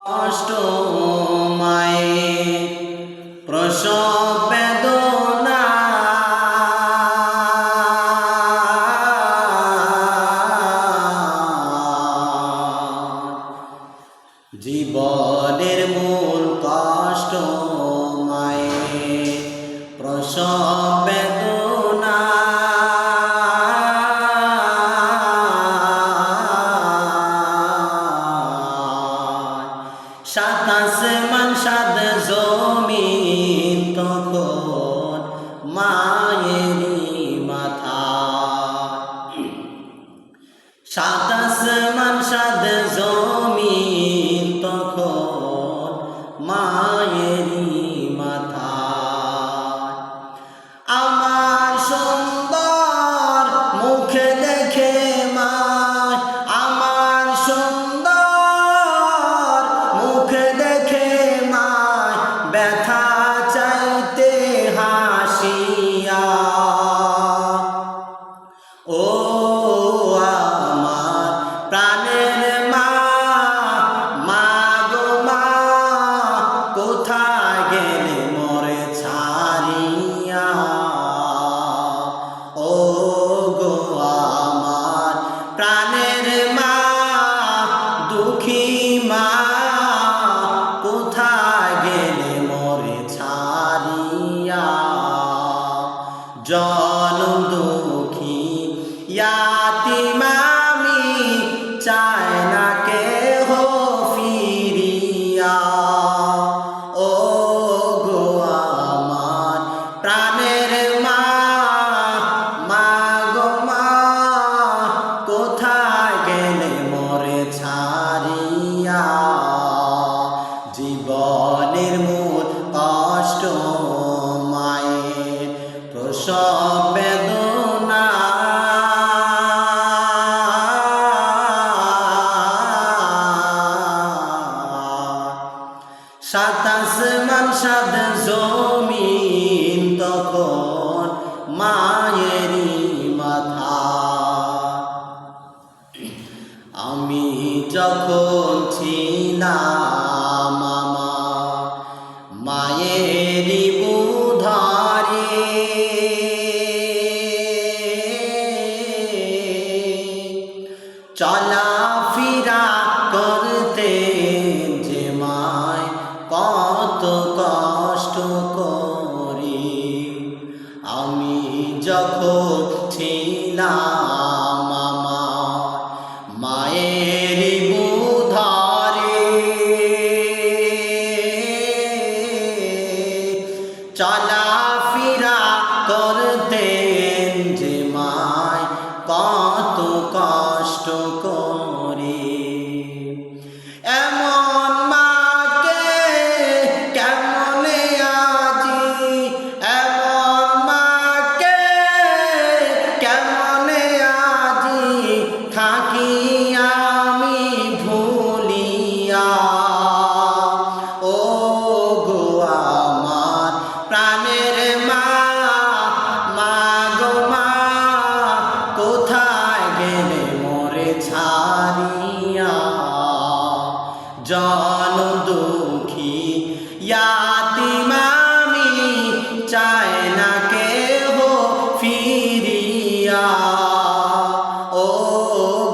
কষ্ট মায়ের প্রসব বেদনা জীবনের মূল কষ্ট মায়ের প্রসব বেদনা সাত আসমান সাত জমিন তখন মায়েরই মাথা সাত আসমান সাত জমিন তখন মায়েরই মাথা আমার সুন্দর মুখ দেখে মায় আমার সুন্দর মুখ দেখে মায় ব্যথা চাইতে হাসিয়া ও আমার প্রাণের মা মা গো মা কোথায় গেলে মরে ছাড়িয়া ও গো আমার প্রাণের মা দুঃখী মা কোথায় গেলে মরে ছাড়িয়া জনম দুঃখী ইয়াতীম আমি চাই না কেহ ফিরিয়া ও গো আমার প্রাণের মা মা গো মা কোথায় গেলে মরে ছাড়িয়া জীবনের মূল কষ্ট মায়ের প্রসব বেদনা সাত আসমান সাত জমিন তখন মায়েরই মাথা আমি যখন ছিলাম মায়েরই বুধারে চলাফেরা করতে যে মায় কত কষ্ট করি আমি যখন ছিলাম মায়ের বুধারে চলাফেরা করতেন যে মায় কত কষ্ট করে এমন মাকে কেমনে আজি এমন মাকে কেমনে আজি থাকি আমি ভুলিয়া ও গো আমার প্রাণের মা মা গো মা কোথায় গেলে মরে ছাড়িয়া জন দুঃখী ইয়াতীম আমি চাই না কেহ ফিরিয়া ও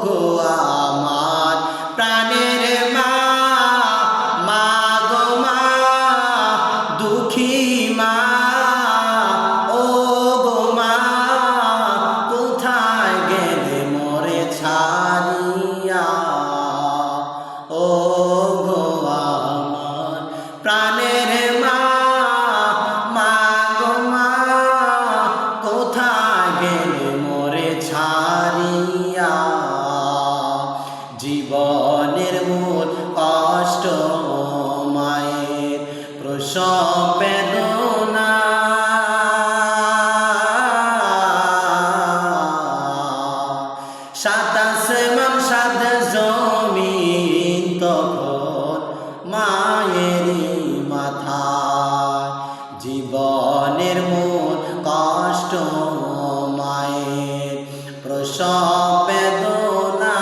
গো আমার প্রাণের মা মা গো মা দুঃখী মা ও গো মা কোথায় গেলে মরে ছাড়িয়া ও গো আমার প্রাণের মা মা গো মা কোথায় গেলে মরে ছাড়িয়া জীবনের মূল কষ্ট মায়ের প্রসব বেদনা সাত আসমান সাত জমিন তখন মায়েরই মাথা জীবনের মূল কষ্ট মায়ের প্রসব বেদনা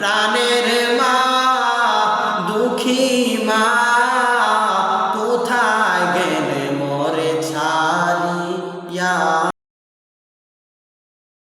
প্রাণে